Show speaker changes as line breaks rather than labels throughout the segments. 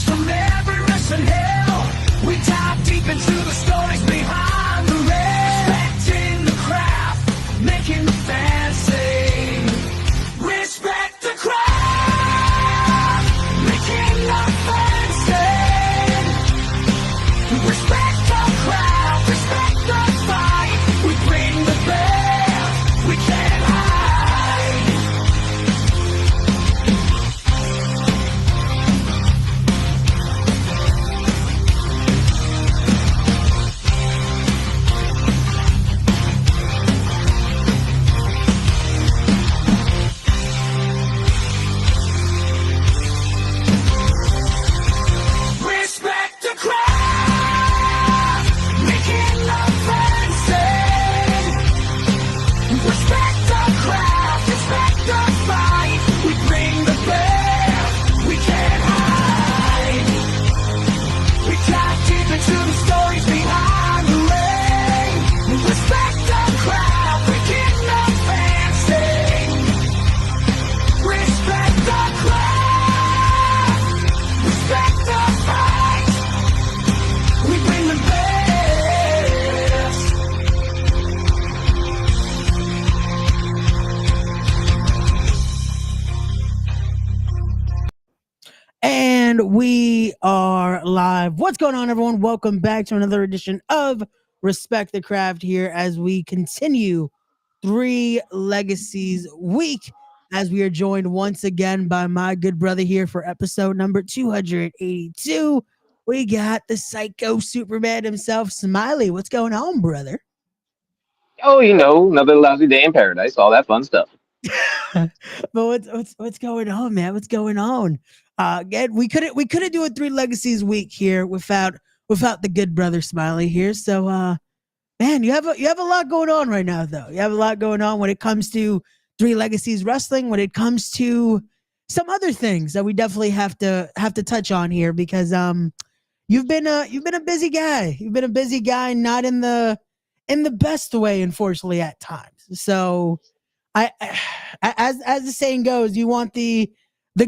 from every rest and hill. We dive deep into the stories behind the rail. Respecting the craft, making the fans sing. Respect the craft, making the fans sing. Respect the craft, respect the fight. We bring the best, we can't hide. Respect the craft, making the fans sing. Respect the craft, respect the fight. We bring the best, we can't hide. We dive deep into the stories behind the ring. Respect the craft, making the fans sing. Respect the craft, respect the fight. We bring the best.
And we are live. What's going on, everyone? Welcome back to another edition of Respect the Craft here as we continue 3 Legacies week as we are joined once again by my good brother here for episode number 282. We got the psycho Superman himself, Smiley. What's going on, brother?
Oh, another lousy day in paradise, all that fun stuff.
But what's going on, man? What's going on? Again, we couldn't do a 3 Legacies week here without the good brother Smiley here. So man, you have a lot going on right now, though. You have a lot going on when it comes to 3 Legacies wrestling, when it comes to some other things that we definitely have to touch on here because you've been a busy guy. You've been a busy guy, not in the best way, unfortunately, at times. So as the saying goes, you want the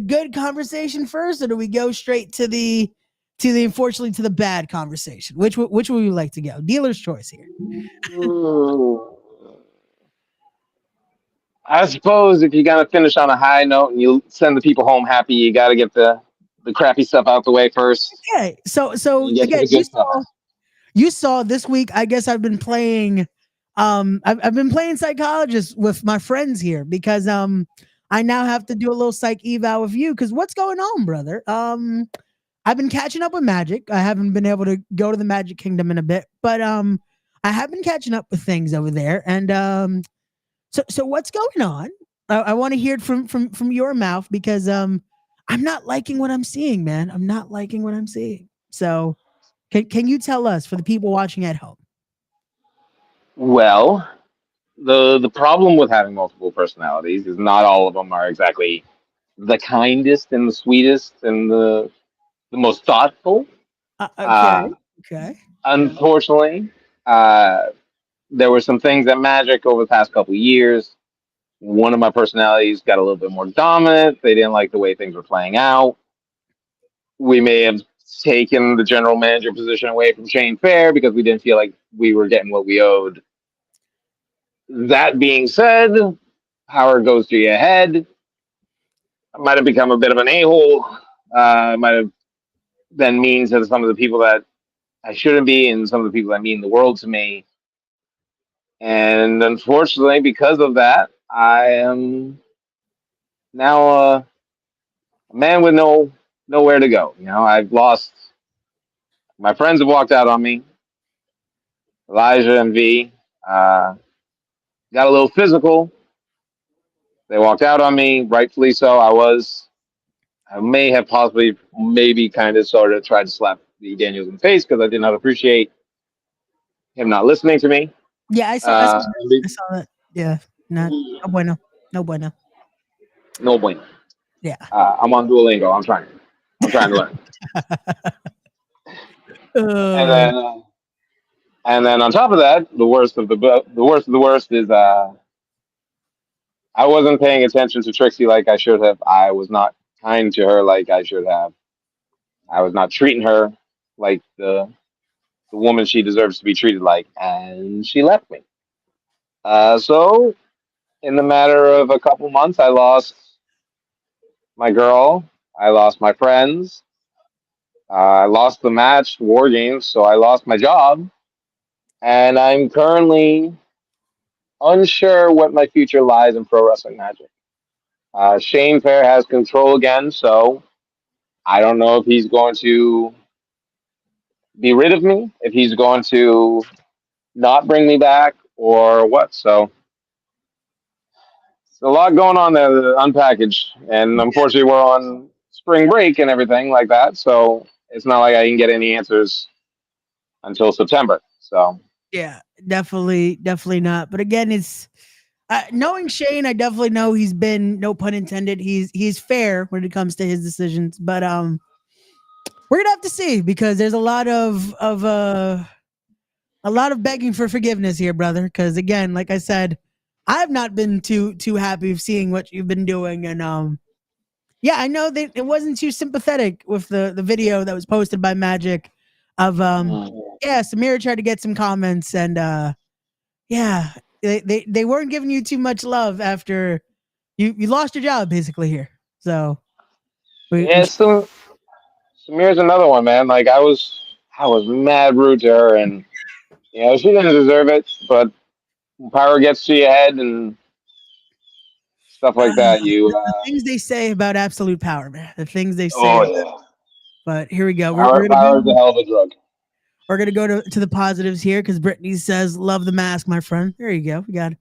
good conversation first, or do we go straight to the unfortunately to the bad conversation? Which would we like to go? Dealer's choice here.
I suppose if you're gonna finish on a high note and you send the people home happy, you got to get the crappy stuff out the way first.
Okay, so
You get to
again,
the good stuff.
you saw this week. I guess I've been playing. I've been playing psychologist with my friends here because I now have to do a little psych eval with you because what's going on, brother? I've been catching up with Magic. I haven't been able to go to the Magic Kingdom in a bit, but I have been catching up with things over there. And so what's going on? I want to hear it from your mouth because I'm not liking what I'm seeing, man. I'm not liking what I'm seeing. So can you tell us for the people watching at home?
Well, the problem with having multiple personalities is not all of them are exactly the kindest and the sweetest and the most thoughtful.
Okay. Okay.
Unfortunately, there were some things at Magic over the past couple of years. One of my personalities got a little bit more dominant. They didn't like the way things were playing out. We may have taken the general manager position away from Shane Fair because we didn't feel like we were getting what we owed. That being said, Howard goes to your head. I might have become a bit of an a-hole. Might have been mean to some of the people that I shouldn't be and some of the people that mean the world to me. And unfortunately, because of that, I am now a man with nowhere to go. I've lost. My friends have walked out on me. Elijah and V got a little physical. They walked out on me, rightfully so. I may have possibly, maybe kind of sort of tried to slap the Daniels in the face because I did not appreciate him not listening to me.
Yeah, I saw that. Yeah, no bueno. No bueno.
No bueno.
Yeah.
I'm on Duolingo. I'm trying to learn. And then on top of that, the worst of the worst is I wasn't paying attention to Trixie like I should have. I was not kind to her like I should have. I was not treating her like the woman she deserves to be treated like, and she left me. So in the matter of a couple months, I lost my girl, I lost my friends, I lost the match war games, so I lost my job, and I'm currently unsure what my future lies in pro wrestling magic. Shane Fair has control again, so I don't know if he's going to be rid of me, if he's going to not bring me back, or what. So a lot going on there to unpackage, and unfortunately, we're on spring break and everything like that. So it's not like I can get any answers until September. So
Yeah, definitely not. But again, it's knowing Shane, I definitely know he's been, no pun intended, he's fair when it comes to his decisions. But we're gonna have to see because there's a lot of begging for forgiveness here, brother. Because again, like I said, I have not been too happy of seeing what you've been doing, and yeah, I know that it wasn't too sympathetic with the video that was posted by Magic of yeah, Samira tried to get some comments and yeah, they weren't giving you too much love after you lost your job basically here. So we
yeah, Samir's another one, man. Like I was mad rude to her, and she didn't deserve it, but power gets to your head and stuff like that.
the things they say about absolute power, man. The things they say.
Oh yeah,
But here we go.
power, power is a hell of a drug.
We're gonna go to the positives here because Brittany says, "Love the mask, my friend." There you go. We
Thank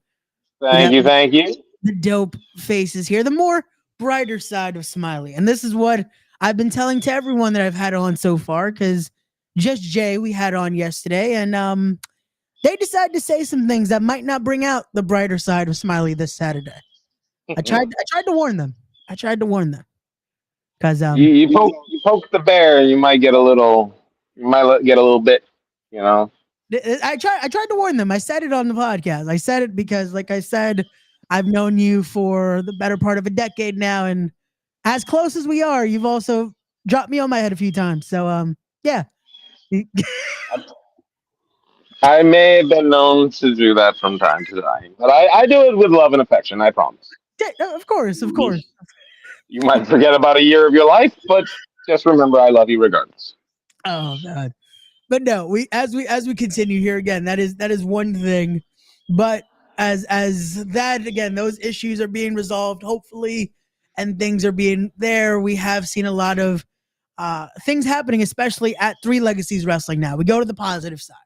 got
you, thank you.
the dope faces here. The more brighter side of Smiley, and this is what I've been telling to everyone that I've had on so far. Because just Jay, we had on yesterday, and they decided to say some things that might not bring out the brighter side of Smiley this Saturday. I tried to warn them. I tried to warn them because
You poke the bear, and you might get a little bit, you know.
I tried to warn them. I said it on the podcast. I said it because, like I said, I've known you for the better part of a decade now, and as close as we are, you've also dropped me on my head a few times. So yeah.
I may have been known to do that from time to time, but I do it with love and affection. I promise.
Yeah, of course, of
You,
course.
you might forget about a year of your life, but just remember I love you regardless.
Oh god. But no, we continue here again, that is one thing. But as that again, those issues are being resolved, hopefully, and things are being there. We have seen a lot of things happening, especially at Three Legacies Wrestling now. We go to the positive side.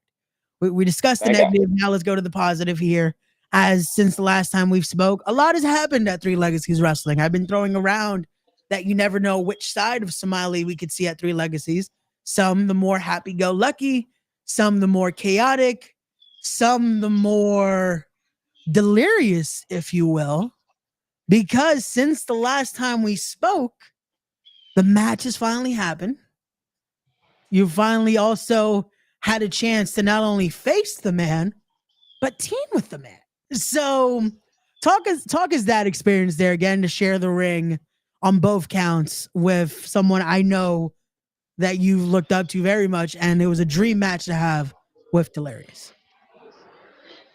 We discussed the
Thank God.
negative. Now let's go to the positive here. As since the last time we've spoke, a lot has happened at Three Legacies Wrestling. I've been throwing around that you never know which side of Smiley we could see at Three Legacies. Some the more happy-go-lucky, some the more chaotic, some the more delirious, if you will. Because since the last time we spoke, the match has finally happened. You finally also had a chance to not only face the man, but team with the man. So talk is that experience there again to share the ring on both counts with someone I know that you looked up to very much, and it was a dream match to have with Delirious.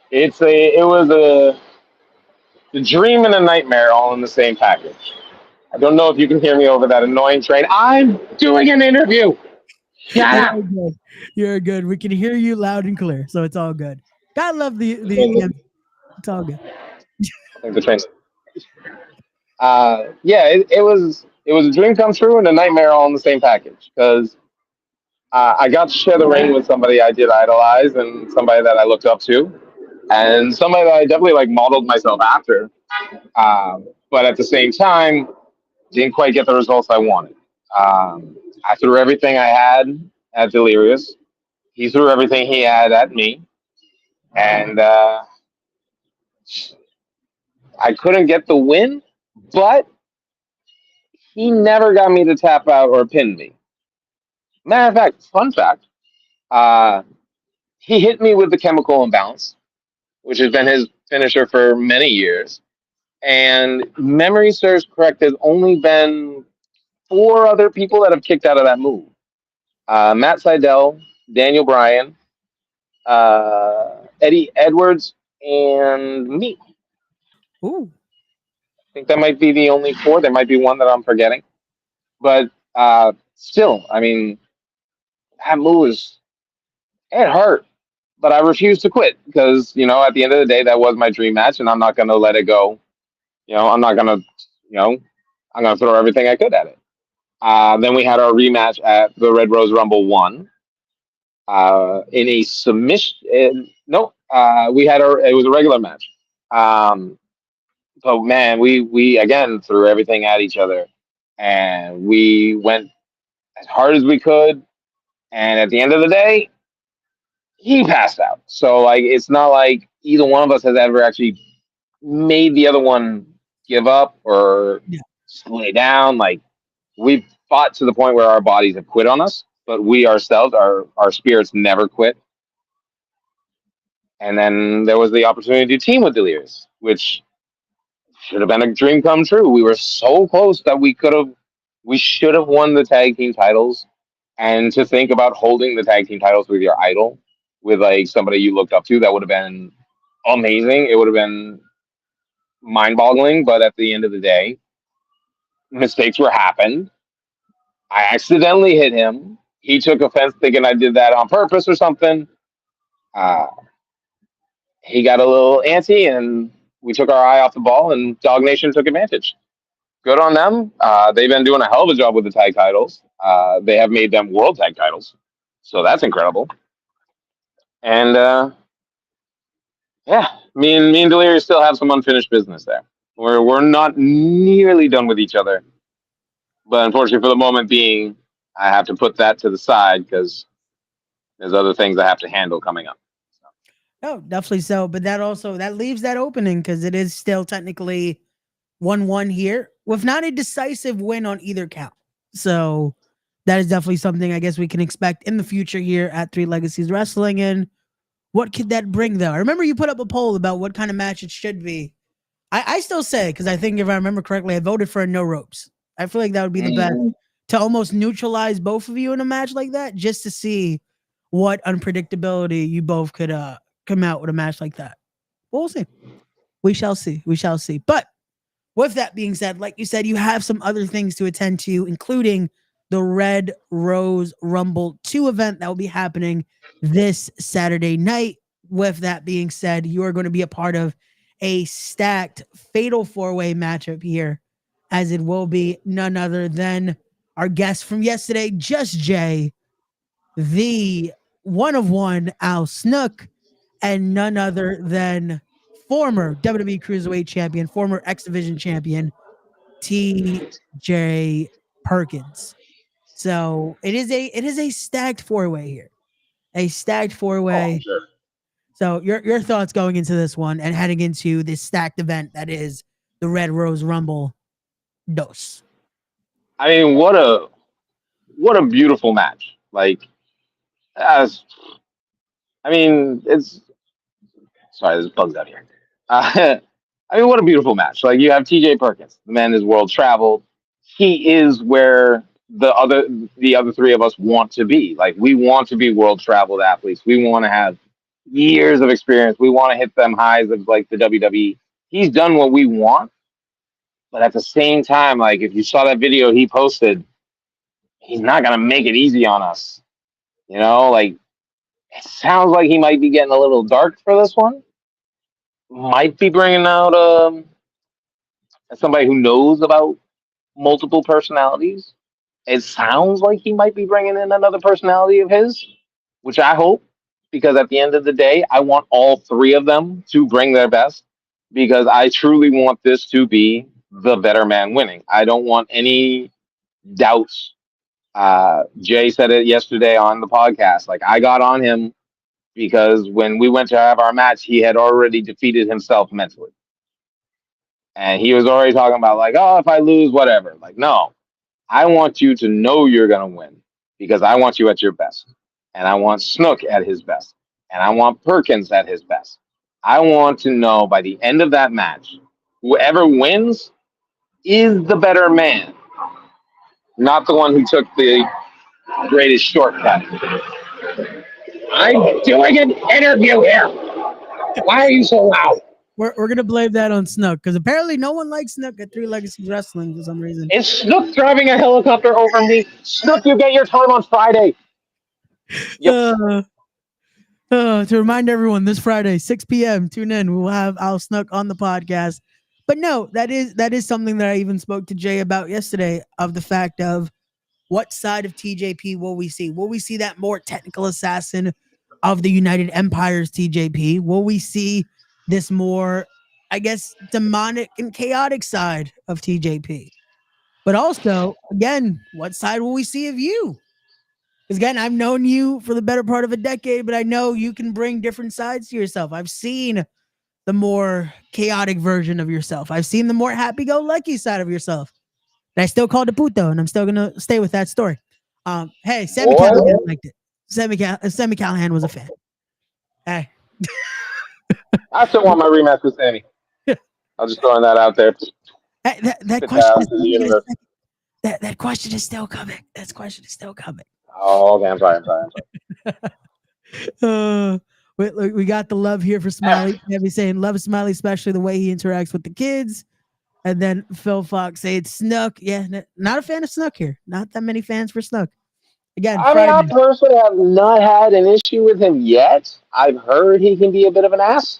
It was a dream and a nightmare all in the same package. I don't know if you can hear me over that annoying train. I'm doing an interview. Shut
You're
up.
good. You're good. We can hear you loud and clear, so it's all good. God love the it's all good.
I think the train. Yeah, it was a dream come true and a nightmare all in the same package because I got to share the ring with somebody I did idolize and somebody that I looked up to and somebody that I definitely like modeled myself after. But at the same time, didn't quite get the results I wanted. I threw everything I had at Delirious. He threw everything he had at me, and I couldn't get the win. But he never got me to tap out or pin me. Matter of fact, fun fact, uh, he hit me with the chemical imbalance, which has been his finisher for many years. And memory serves correct, there's only been four other people that have kicked out of that move. Matt Seidel, Daniel Bryan, Eddie Edwards, and me. I
Ooh.
think that might be the only four. There might be one that I'm forgetting, but still, I mean, that move was it hurt, but I refused to quit because at the end of the day, that was my dream match, and I'm not gonna let it go. I'm not gonna, you know, I'm gonna throw everything I could at it. Then we had our rematch at the Red Rose Rumble 1 in a submission. No, we had it was a regular match. Um, but man, we again threw everything at each other, and we went as hard as we could. And at the end of the day, he passed out. So like, it's not like either one of us has ever actually made the other one give up or
Yeah.
lay down. Like we've fought to the point where our bodies have quit on us, but we ourselves, our spirits never quit. And then there was the opportunity to team with Delirious, which should have been a dream come true. We were so close that we should have won the tag team titles. And to think about holding the tag team titles with your idol, with like somebody you looked up to, that would have been amazing. It would have been mind boggling. But at the end of the day, mistakes were happened. I accidentally hit him. He took offense thinking I did that on purpose or something. Uh, he got a little antsy and we took our eye off the ball and Dog Nation took advantage. Good on them. They've been doing a hell of a job with the tag titles. They have made them world tag titles. So that's incredible. And yeah, me and Delirious still have some unfinished business there. We're not nearly done with each other. But unfortunately for the moment being, I have to put that to the side because there's other things I have to handle coming up.
No, definitely so. But that leaves that opening because it is still technically 1-1 here with not a decisive win on either count. So that is definitely something I guess we can expect in the future here at Three Legacies Wrestling. And what could that bring, though? I remember you put up a poll about what kind of match it should be. I still say, because I think if I remember correctly, I voted for a no ropes. I feel like that would be the best to almost neutralize both of you in a match like that, just to see what unpredictability you both could come out with a match like that. We'll see. We shall see. We shall see. But with that being said, like you said, you have some other things to attend to, including the Red Rose Rumble 2 event that will be happening this Saturday night. With that being said, you are going to be a part of a stacked fatal four-way matchup here, as it will be none other than our guest from yesterday, Just Jay, the one of one Al Snook, and none other than former WWE Cruiserweight champion, former X Division champion, TJ Perkins. So it is a stacked four-way here. A stacked four-way.
Oh, sure.
So your thoughts going into this one and heading into this stacked event that is the Red Rose Rumble Dos.
I mean, what a beautiful match. Like, as I mean, it's sorry, there's bugs out here. I mean, what a beautiful match. Like you have T.J. Perkins, the man is world traveled. He is where the other three of us want to be. Like we want to be world traveled athletes. We want to have years of experience. We want to hit them highs of like the WWE. He's done what we want, but at the same time, like if you saw that video he posted, he's not gonna make it easy on us. Like it sounds like he might be getting a little dark for this one. Might be bringing out somebody who knows about multiple personalities. It sounds like he might be bringing in another personality of his, which I hope, because at the end of the day, I want all three of them to bring their best because I truly want this to be the better man winning. I don't want any doubts. Jay said it yesterday on the podcast. Like I got on him because when we went to have our match, he had already defeated himself mentally. And he was already talking about like, oh, if I lose, whatever. Like, no, I want you to know you're going to win because I want you at your best. And I want Snook at his best. And I want Perkins at his best. I want to know by the end of that match, whoever wins is the better man, not the one who took the Greatest shortcut. I'm doing an interview here. Why are you so loud?
We're gonna blame that on Snook because apparently no one likes Snook at Three Legacies Wrestling for some reason.
Is Snook driving a helicopter over me? Snook, you get your time on Friday. Yep.
To remind everyone, this Friday, 6 p.m., tune in. We will have Al Snook on the podcast. But no, that is something that I even spoke to Jay about yesterday of the fact of what side of TJP will we see? Will we see that more technical assassin of the United Empire's TJP? Will we see this more, I guess, demonic and chaotic side of TJP? But also, again, what side will we see of you? Because again, I've known you for the better part of a decade, but I know you can bring different sides to yourself. I've seen the more chaotic version of yourself. I've seen the more happy-go-lucky side of yourself. And I still called it puto, and I'm still gonna stay with that story. Hey, Sammy
What?
Callahan liked it. Sammy Callahan was a fan. Hey,
I still want my rematch with Sammy. I'm just throwing that out there.
that
Put
question
that
is
out to the universe.
that question is still coming. That question is still coming.
Oh, okay. I'm sorry.
We got the love here for Smiley. Heavy saying love Smiley, especially the way he interacts with the kids. And then Phil Fox saying Snook. Yeah, not a fan of Snook here. Not that many fans for Snook. Again,
I mean, I
Friday.
personally have not had an issue with him yet. I've heard he can be a bit of an ass,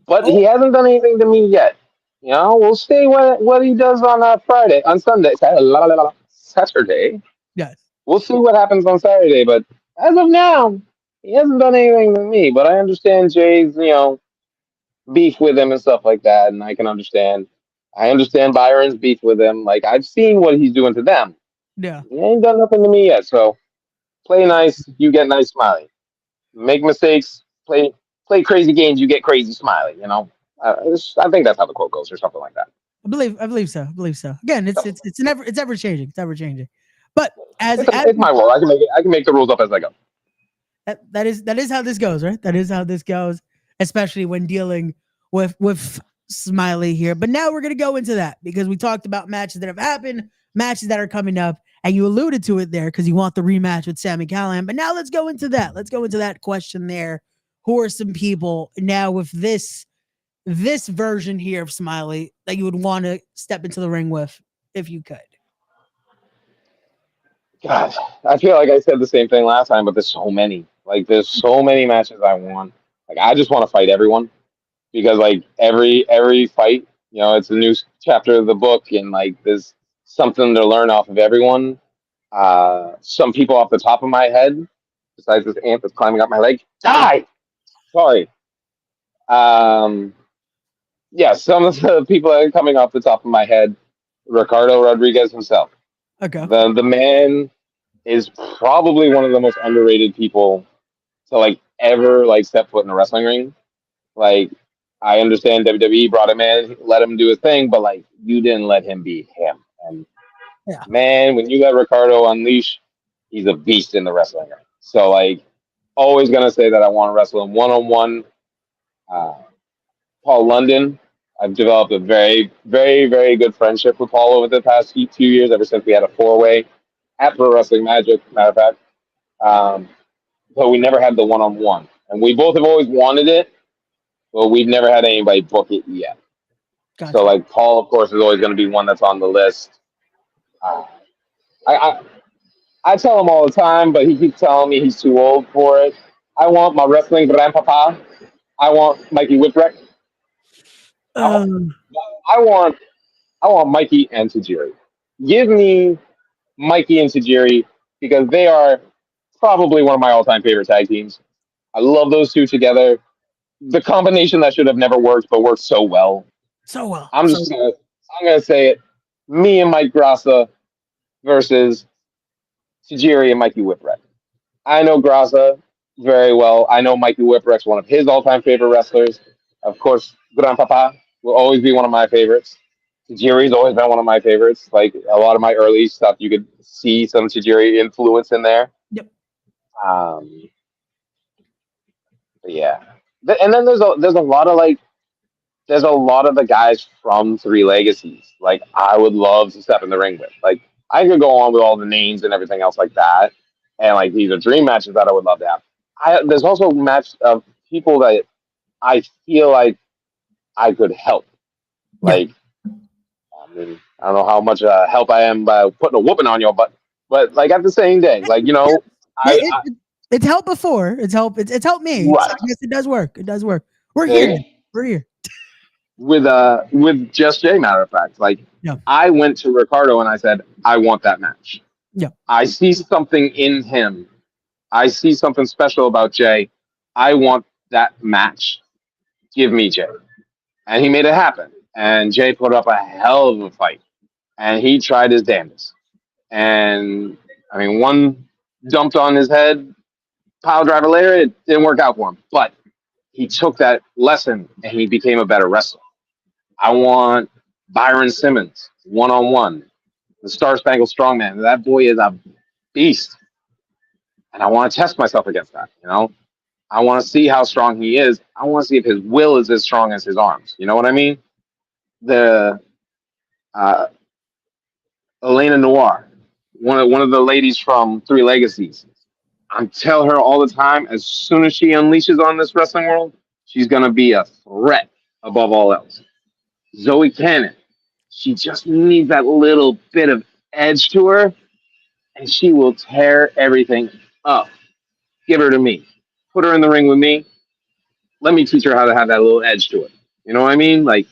but he hasn't done anything to me yet. You know, we'll see what he does on Friday, on Sunday, Saturday.
Yes.
We'll see what happens on Saturday. But as of now, he hasn't done anything to me. But I understand Jay's, beef with him and stuff like that, and I can understand. I understand Byron's beef with him. Like I've seen what he's doing to them.
Yeah.
He ain't done nothing to me yet. So play nice, you get nice Smiley. Make mistakes, play crazy games, you get crazy Smiley. I think that's how the quote goes, or something like that.
I believe so. Again, it's ever changing. It's ever changing. But
It's my role. I can make the rules up as I go.
that is how this goes, right? That is how this goes, especially when dealing with Smiley here. But now we're gonna go into that because we talked about matches that have happened, matches that are coming up, and you alluded to it there because you want the rematch with Sammy Callahan. But now let's go into that. Let's go into that question there. Who are some people now with this version here of Smiley that you would want to step into the ring with if you could?
God, I feel like I said the same thing last time, but there's so many. Like, there's so many matches I want. Like, I just want to fight everyone because, like, every fight, it's a new chapter of the book, and like, there's something to learn off of everyone. Some people off the top of my head, besides this ant that's climbing up my leg, die. Sorry. Yeah, some of the people that are coming off the top of my head, Ricardo Rodriguez himself.
Okay.
The man is probably one of the most underrated people to like ever like step foot in a wrestling ring. Like I understand WWE brought him in, let him do his thing, but like you didn't let him be him. And
Yeah.
man, when you let Ricardo unleash, he's a beast in the wrestling ring. So like always gonna say that I want to wrestle him one on one. Paul London. I've developed a very, very, very good friendship with Paul over the past few years, ever since we had a four-way at Pro Wrestling Magic, matter of fact. But we never had the one-on-one. And we both have always wanted it, but we've never had anybody book it yet.
Gotcha.
So, like, Paul, of course, is always going to be one that's on the list. I tell him all the time, but he keeps telling me he's too old for it. I want my wrestling grandpapa. I want Mikey Whipwreck. I want Mikey and Tajiri. Give me Mikey and Tajiri because they are probably one of my all-time favorite tag teams. I love those two together. The combination that should have never worked but worked so well. I'm gonna say it. Me and Mike Grassa versus Tajiri and Mikey Whipwreck. I know Grassa very well. I know Mikey Whipwreck's one of his all-time favorite wrestlers. Of course, Grandpapa will always be one of my favorites. Tajiri's always been one of my favorites. Like a lot of my early stuff, you could see some Tajiri influence in there.
Yep.
But yeah, and then there's a lot of the guys from Three Legacies. Like I would love to step in the ring with. Like I could go on with all the names and everything else like that. and like these are dream matches that I would love to have. There's also match of people that I feel like I could help.
Yeah.
Like, I mean, I don't know how much help I am by putting a whooping on your butt, but like at the same day, like
It, it, it- it's helped before. It's helped me. So
right.
I guess it does work. It does work. We're here.
Eh,
We're here.
with Just Jay, matter of fact, like
Yeah.
I went to Ricardo and I said, I want that match.
Yeah.
I see something in him. I see something special about Jay. I want that match. Give me Jay. And he made it happen. And Jay put up a hell of a fight. And he tried his damnedest. And I mean, one dumped on his head, pile driver later, it didn't work out for him. But he took that lesson and he became a better wrestler. I want Byron Simmons one on one, the Star Spangled Strongman. That boy is a beast. And I want to test myself against that, you know? I want to see how strong he is. I want to see if his will is as strong as his arms. You know what I mean? The uh, Elena Noir, one of the ladies from Three Legacies. I tell her all the time, as soon as she unleashes on this wrestling world, she's gonna be a threat above all else. Zoe Cannon, she just needs that little bit of edge to her, and she will tear everything up. Give her to me. Put her in the ring with me. Let me teach her how to have that little edge to it. You know what I mean? Like,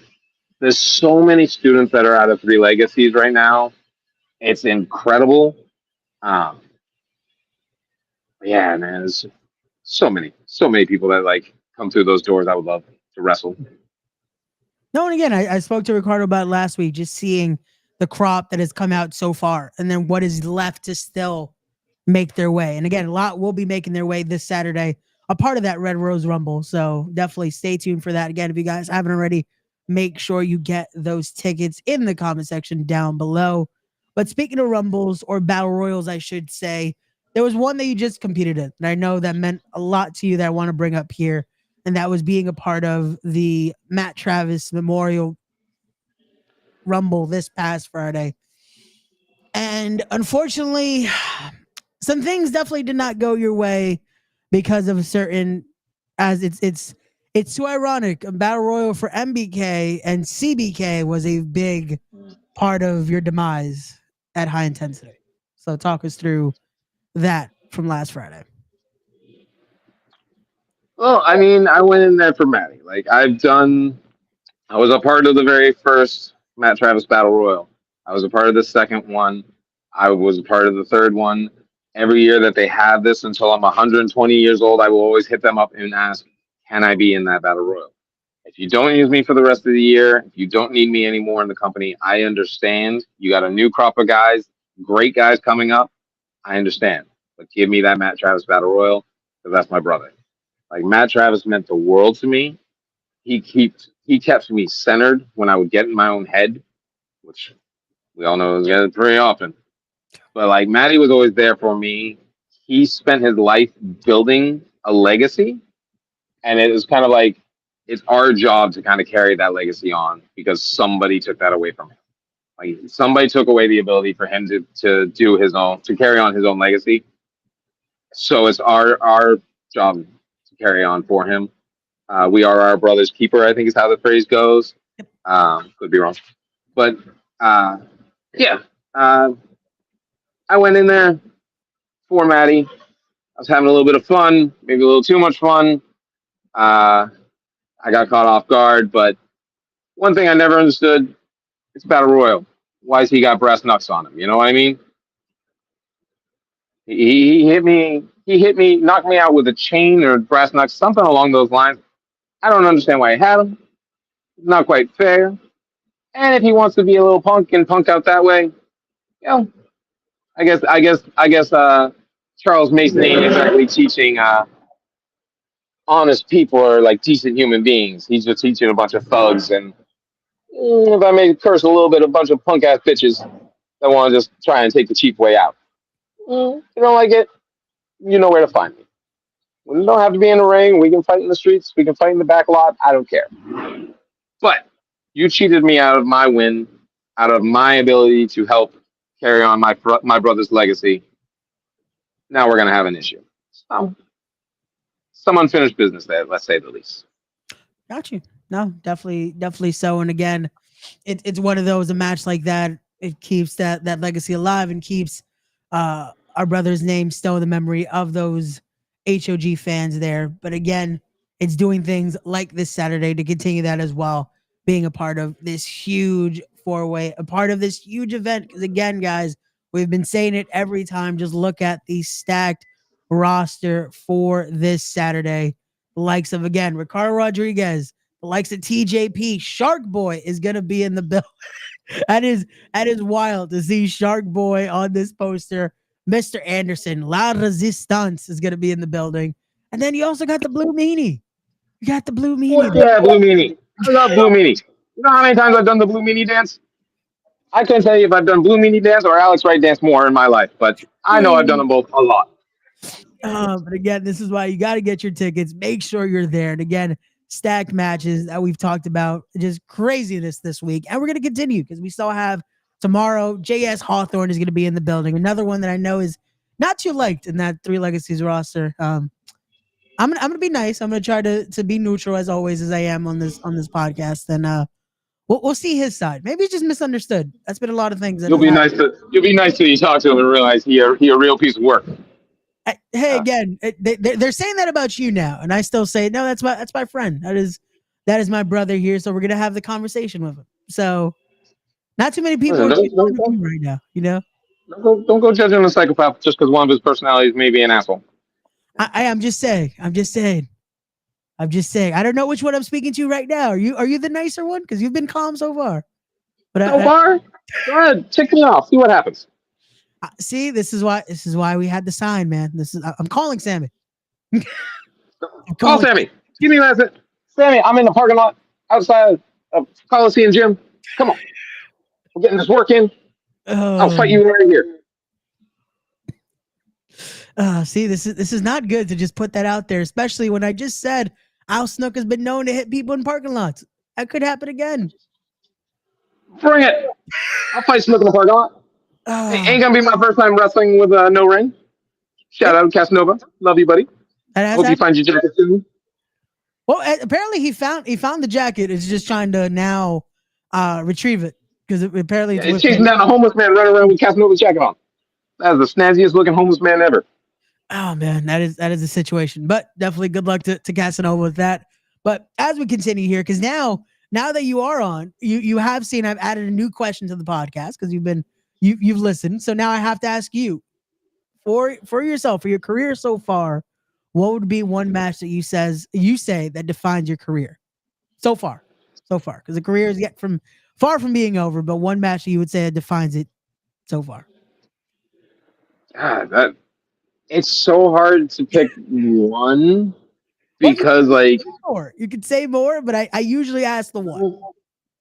there's so many students that are out of Three Legacies right now. It's incredible. Um, yeah, man, there's so many people that like come through those doors. I would love to wrestle.
No, and again, I spoke to Ricardo about it last week, just seeing the crop that has come out so far, and then what is left to still make their way. And again, a lot will be making their way this Saturday, a part of that Red Rose Rumble. So definitely stay tuned for that. Again, if you guys haven't already, make sure you get those tickets in the comment section down below. But speaking of Rumbles or Battle Royals, I should say, there was one that you just competed in, and I know that meant a lot to you that I want to bring up here, and that was being a part of the Matt Travis Memorial Rumble this past Friday. And unfortunately, some things definitely did not go your way because of certain, as it's too ironic. A battle royal for MBK and CBK was a big part of your demise at High Intensity. So talk us through that from last Friday.
Well, I mean, I went in there for Matty. Like I was a part of the very first Matt Travis Battle Royal. I was a part of the second one. I was a part of the third one. Every year that they have this until I'm 120 years old, I will always hit them up and ask, can I be in that Battle Royal? If you don't use me for the rest of the year, if you don't need me anymore in the company, I understand. You got a new crop of guys, great guys coming up. I understand. But give me that Matt Travis Battle Royal because that's my brother. Like Matt Travis meant the world to me. He kept me centered when I would get in my own head, which we all know is getting pretty often. But like Matty was always there for me. He spent his life building a legacy, and it was kind of like it's our job to kind of carry that legacy on because somebody took that away from him. Like somebody took away the ability for him to do his own to carry on his own legacy. So it's our job to carry on for him. We are our brother's keeper, I think is how the phrase goes. Could be wrong. But yeah, I went in there for Maddie. I was having a little bit of fun, maybe a little too much fun. I got caught off guard, but one thing I never understood, it's Battle Royal. Why has he got brass knucks on him? You know what I mean? He hit me, knocked me out with a chain or brass knucks, something along those lines. I don't understand why he had him. Not quite fair. And if he wants to be a little punk and punk out that way, you know, I guess Charles Mason ain't exactly teaching honest people or like decent human beings. He's just teaching a bunch of thugs and if I may curse a little bit, a bunch of punk ass bitches that want to just try and take the cheap way out. You don't like it? You know where to find me. We don't have to be in the ring. We can fight in the streets. We can fight in the back lot. I don't care. But you cheated me out of my win, out of my ability to help carry on my brother's legacy. now we're gonna have an issue. So, some unfinished business there, let's say the least.
Got you. No, definitely so. And again, it's one of those, a match like that, it keeps that legacy alive and keeps our brother's name still in the memory of those HOG fans there. But again, it's doing things like this Saturday to continue that as well, being a part of this huge four-way, a part of this huge event. Because again, guys, we've been saying it every time. Just look at the stacked roster for this Saturday. The likes of, again, Ricardo Rodriguez, the likes of TJP, Shark Boy is gonna be in the bill. That is wild to see Shark Boy on this poster. Mr. Anderson, La Resistance is gonna be in the building. And then you also got the Blue Meanie. You got the Blue Meanie.
Yeah, Blue Meanie. I love Blue Meanie. You know how many times I've done the Blue Meanie dance? I can't tell you if I've done Blue Meanie dance or Alex Wright dance more in my life, but I know I've done them both a lot.
But again, this is why you got to get your tickets. Make sure you're there. And again, stacked matches that we've talked about, just craziness this week. And we're going to continue because we still have tomorrow. JS Hawthorne is going to be in the building. Another one that I know is not too liked in that Three Legacies roster. I'm gonna be nice. I'm gonna try to be neutral as always as I am on this podcast. And we'll see his side. Maybe he's just misunderstood. That's been a lot of things. That
You'll be nice till you talk to him and realize he a real piece of work.
Hey, again, they're saying that about you now, and I still say no. That's my friend. That is my brother here. So we're gonna have the conversation with him. So not too many people
Listen,
are right now. You know,
don't go judging a psychopath just because one of his personalities may be an asshole.
I'm just saying. I'm just saying. I don't know which one I'm speaking to right now. Are you the nicer one? Because you've been calm so far. But
So far, go ahead, tick me off. See what happens.
See, this is why we had the sign, man. I'm calling Sammy.
Call Sammy. Give me that. Sammy, I'm in the parking lot outside of Coliseum Gym. Come on. We're getting this work in. I'll fight you right here.
See, this is not good to just put that out there, especially when I just said Al Snook has been known to hit people in parking lots. That could happen again.
Bring it. I'll fight Snook in the parking lot. Ain't gonna be my first time wrestling with no ring. Shout out Casanova. Love you, buddy. Hope you find your jacket soon.
Well, apparently he found the jacket. Is just trying to now retrieve it because apparently
it's chasing down a homeless man running around with Casanova's jacket on. That's the snazziest looking homeless man ever.
Oh man, that is a situation. But definitely good luck to Casanova with that. But as we continue here, because now that you are on, you have seen I've added a new question to the podcast because you've listened. So now I have to ask you for yourself, for your career so far, what would be one match that you say that defines your career so far? Because the career is yet from far from being over, but one match that you would say that defines it so far.
God, it's so hard to pick one because
you could say more, but I usually ask the one.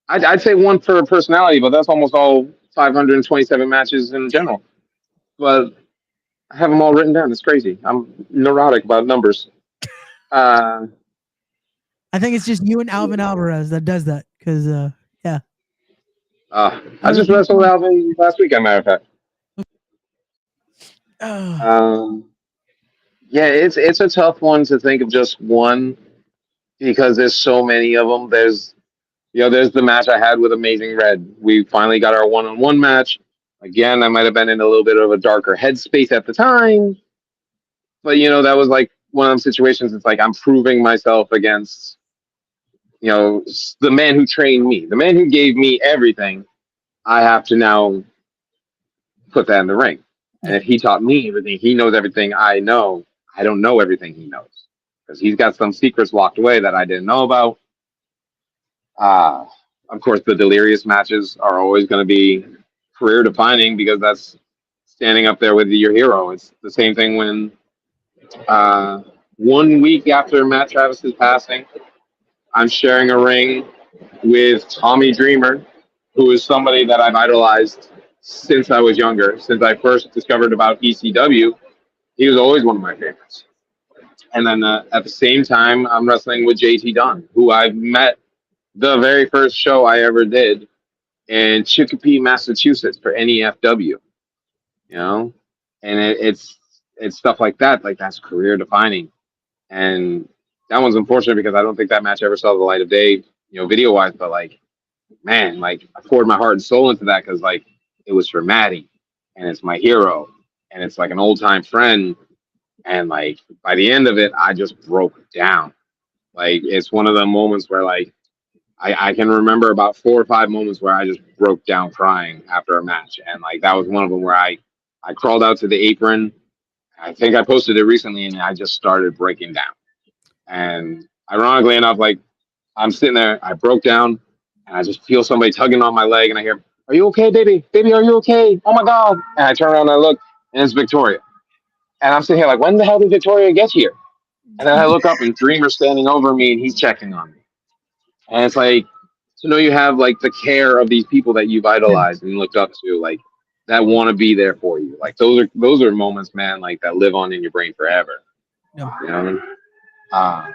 I'd say one per personality, but that's almost all 527 matches in general. But I have them all written down. It's crazy. I'm neurotic about numbers.
I think it's just you and Alvin Alvarez that does that because yeah.
I just wrestled Alvin last week, as a matter of fact. Yeah, it's a tough one to think of just one because there's so many of them. There's the match I had with Amazing Red. We finally got our one-on-one match. Again, I might have been in a little bit of a darker headspace at the time, but that was like one of those situations. It's like I'm proving myself against the man who trained me, the man who gave me everything. I have to now put that in the ring. And if he taught me everything, he knows everything I know. I don't know everything he knows because he's got some secrets locked away that I didn't know about. Of course, the Delirious matches are always going to be career defining because that's standing up there with your hero. It's the same thing when 1 week after Matt Travis's passing, I'm sharing a ring with Tommy Dreamer, who is somebody that I've idolized since I was younger. Since I first discovered about ECW, he was always one of my favorites. And then at the same time, I'm wrestling with JT Dunn, who I've met the very first show I ever did in Chicopee, Massachusetts for NEFW. And it's stuff like that. Like that's career defining, and that one's unfortunate because I don't think that match ever saw the light of day, video wise. But like, man, like I poured my heart and soul into that because like it was for Maddie, and it's my hero, and it's like an old time friend, and like by the end of it, I just broke down. Like it's one of the moments where like I can remember about 4 or 5 moments where I just broke down crying after a match, and like that was one of them where I crawled out to the apron. I think I posted it recently, and I just started breaking down. And ironically enough, like I'm sitting there, I broke down, and I just feel somebody tugging on my leg, and I hear, "Are you okay, baby? Baby, are you okay? Oh my God!" And I turn around and I look, and it's Victoria. And I'm sitting here like, when the hell did Victoria get here? And then I look up, and Dreamer's standing over me, and he's checking on me. And it's like to know you have like the care of these people that you've
Yeah.
idolized and looked up to, like that want to be there for you. Like those are moments, man, like that live on in your brain forever.
Yeah.
You know what I mean?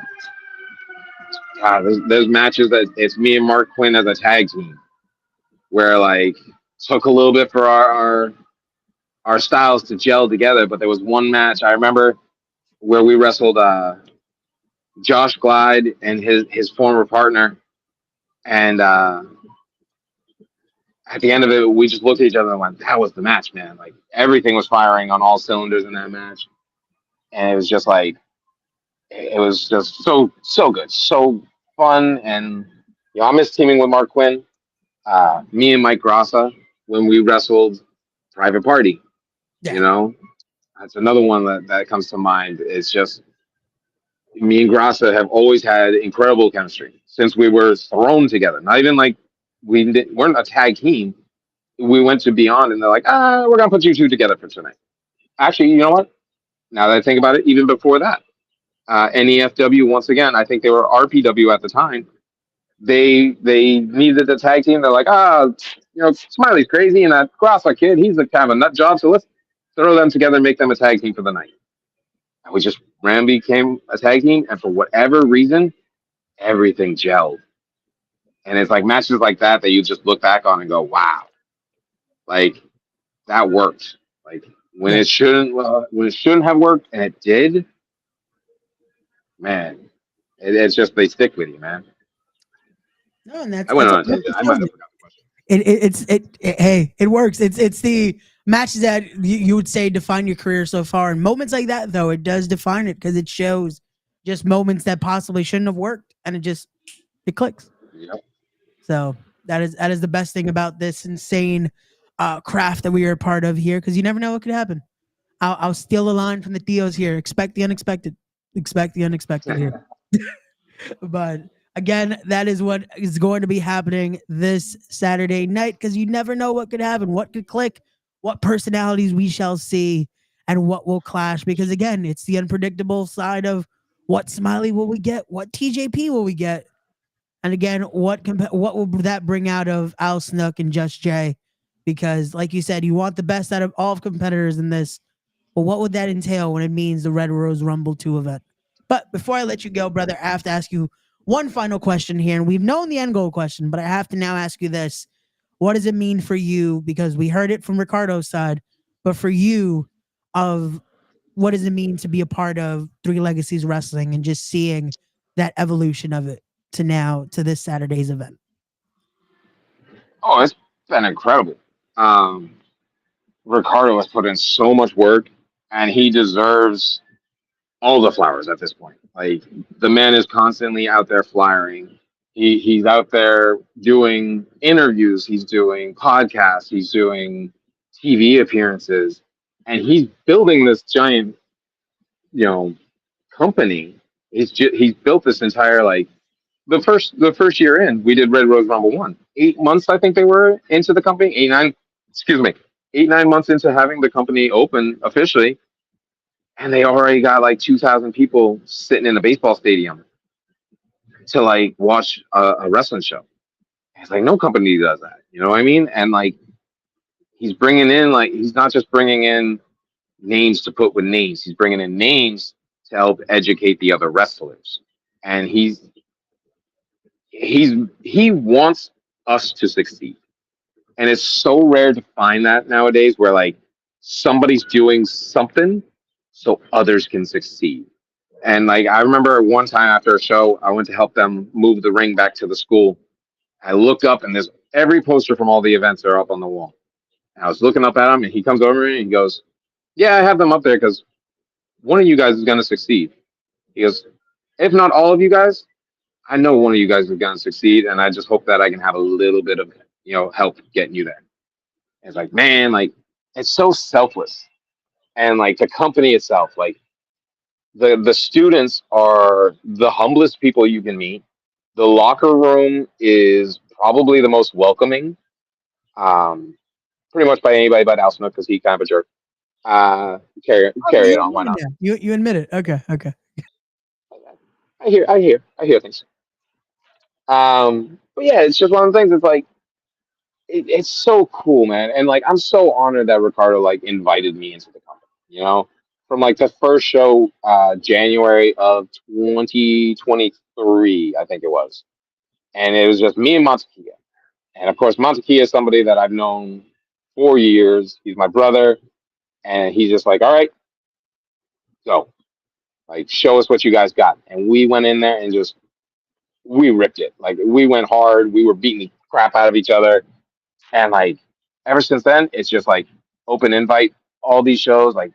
Uh, there's matches that it's me and Mark Quinn as a tag team where like took a little bit for our styles to gel together. But there was one match I remember where we wrestled Josh Glide and his former partner, and at the end of it, we just looked at each other and went, "That was the match, man!" Like everything was firing on all cylinders in that match, and it was just like it was just so good, so fun, and I miss teaming with Mark Quinn. Me and Mike Grassa when we wrestled Private Party.
Yeah.
You know, that's another one that comes to mind. It's just me and Grassa have always had incredible chemistry since we were thrown together. Not even like weren't a tag team. We went to Beyond, and they're like, we're gonna put you two together for tonight. Actually, you know what? Now that I think about it, even before that, NEFW once again, I think they were RPW at the time. They needed a tag team. They're like, Smiley's crazy, and that Grassa kid, he's a kind of a nut job. So let's throw them together and make them a tag team for the night. And we just became a tag team, and for whatever reason, everything gelled. And it's like matches like that you just look back on and go, wow, like that worked. Like when
Yeah.
it shouldn't have worked, and it did, man. It's just they stick with you, man.
No, and that's
I went
that's
on
what
a tangent. I might
shows
have
it.
forgot the question.
Hey, it works. It's the matches that you would say define your career so far, and moments like that though it does define it because it shows just moments that possibly shouldn't have worked, and it clicks.
Yep.
So that is the best thing about this insane craft that we are a part of here because you never know what could happen. I'll steal a line from the Theos here. Expect the unexpected. Expect the unexpected here. But again, that is what is going to be happening this Saturday night because you never know what could happen, what could click, what personalities we shall see, and what will clash. Because again, it's the unpredictable side of what Smiley will we get, what TJP will we get, and again, what will that bring out of Al Snook and Just Jay? Because like you said, you want the best out of all competitors in this. But what would that entail when it means the Red Rose Rumble 2 event? But before I let you go, brother, I have to ask you one final question here. And we've known the end goal question, but I have to now ask you this. What does it mean for you? Because we heard it from Ricardo's side, but for you, of what does it mean to be a part of Three Legacies Wrestling and just seeing that evolution of it to now to this Saturday's event?
Oh, it's been incredible. Um, Ricardo has put in so much work, and he deserves all the flowers at this point. Like the man is constantly out there flyering. He's out there doing interviews. He's doing podcasts. He's doing TV appearances, and he's building this giant, you know, company. He's built this entire like the first year in. We did Red Rose Rumble 1. 8 months I think they were into the company. 8 9. Excuse me. 8 9 months into having the company open officially, and they already got like 2,000 people sitting in a baseball stadium to like watch a wrestling show. It's like no company does that, you know what I mean? And like he's bringing in like he's not just bringing in names to put with names. He's bringing in names to help educate the other wrestlers, and he wants us to succeed. And it's so rare to find that nowadays, where like somebody's doing something so others can succeed. And like I remember one time after a show, I went to help them move the ring back to the school. I looked up and there's every poster from all the events are up on the wall. And I was looking up at him and he comes over to me and he goes, "Yeah, I have them up there because one of you guys is going to succeed." He goes, "If not all of you guys, I know one of you guys is going to succeed, and I just hope that I can have a little bit of help getting you there." And it's like, man, like it's so selfless, and like the company itself, like the students are the humblest people you can meet. The locker room is probably the most welcoming, um, pretty much by anybody but Al Snook because he kind of a jerk.
Oh,
Carry
you
it on, why
admitted
not?
that. You admit it. Okay, okay.
I hear things. But yeah, it's just one of the things. It's like it's so cool, man, and like I'm so honored that Ricardo like invited me into the company. From like the first show, January of 2023, I think it was, and it was just me and Montekia. And of course, Montekia is somebody that I've known for years. He's my brother, and he's just like, "All right, go, like show us what you guys got." And we went in there and just we ripped it. Like we went hard. We were beating the crap out of each other. And like ever since then, it's just like open invite, all these shows, like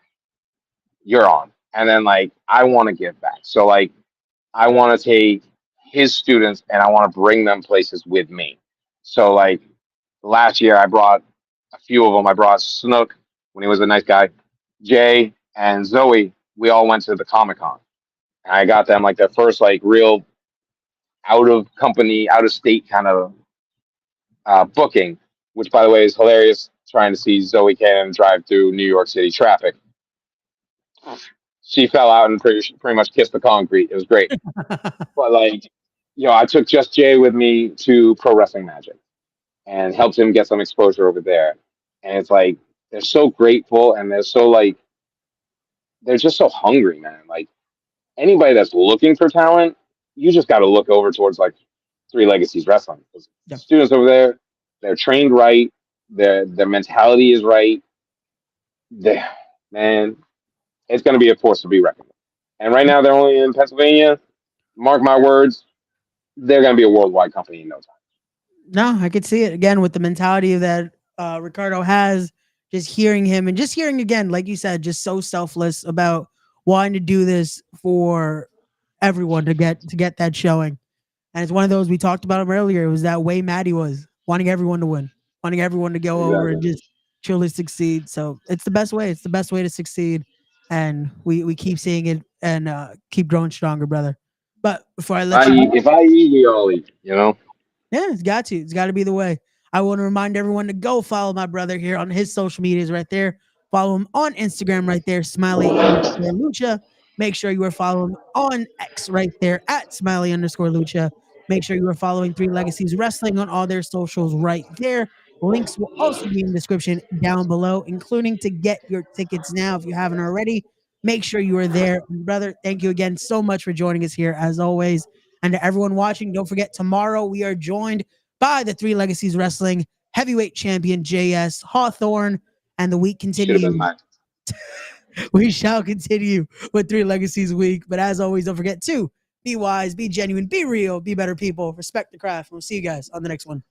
you're on. And then like I want to give back. So like I want to take his students and I want to bring them places with me. So like last year I brought a few of them. I brought Snook when he was a nice guy, Jay and Zoe. We all went to the Comic Con. And I got them like their first like real out of company, out of state kind of booking, which by the way is hilarious. Trying to see Zoe Cannon drive through New York City traffic. She fell out and pretty much kissed the concrete. It was great. But like, I took Just Jay with me to Pro Wrestling Magic and helped him get some exposure over there. And it's like they're so grateful and they're so like they're just so hungry, man. Like anybody that's looking for talent, you just got to look over towards like Three Legacies Wrestling.
Yeah.
Students over there, they're trained right. Their mentality is right. Man, it's going to be a force to be reckoned with. And right now they're only in Pennsylvania. Mark my words, they're going to be a worldwide company in no time.
No, I could see it again with the mentality that Ricardo has. Just hearing him and just hearing again, like you said, just so selfless about wanting to do this for everyone to get that showing. And it's one of those we talked about him earlier. It was that way Maddie was wanting everyone to win, wanting everyone to go over and
Exactly.
just truly succeed. So it's the best way. It's the best way to succeed. And we keep seeing it and keep growing stronger, brother. But before I let you go,
If I eat, we all eat.
yeah, it's got to. It's got to be the way. I want to remind everyone to go follow my brother here on his social medias right there. Follow him on Instagram right there, Smiley_Lucha. Make sure you are following on X right there at Smiley_Lucha. Make sure you are following Three Legacies Wrestling on all their socials right there. Links will also be in the description down below, including to get your tickets now if you haven't already. Make sure you are there. Brother, thank you again so much for joining us here as always. And to everyone watching, don't forget tomorrow we are joined by the Three Legacies Wrestling heavyweight champion JS Hawthorne. And the week
Should have
continues.
been mine.
We shall continue with Three Legacies week. But as always, don't forget to be wise, be genuine, be real, be better people, respect the craft. We'll see you guys on the next one.